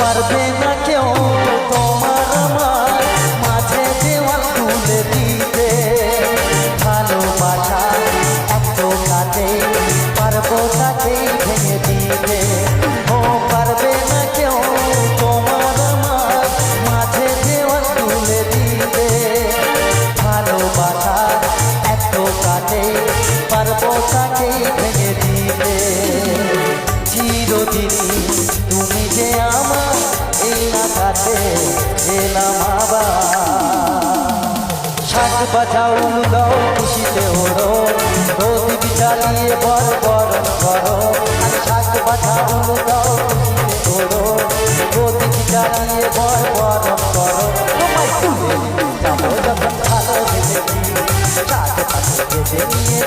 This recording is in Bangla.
পারবে না কেউ তোমার আমার মাঝে দেওয়াল তুলে দিতে। ভালোবাসা এত কাটে পারবো তাকেই ভেঙে দিতে। ও পারবে না কেউ তোমার আমার মাঝে দেওয়াল তুলে দিতে। ভালোবাসা এত কাটে পারবো তাকেই ভেঙে দিতে। চিরদিনই তুমি যে আমার এই আকাশে এলাম আবার। শাক বাজাও উলু দাও খুশিতে ওড়ো, প্রদীপ জ্বালিয়ে বরণ করো। শাক বাজাও উলু দাও খুশিতে ওড়ো, প্রদীপ জ্বালিয়ে বরণ করো। তোমায় তুলে যাবো যখন ভালো ভেবেছি, শাক পাখি বেঁধে নিয়ে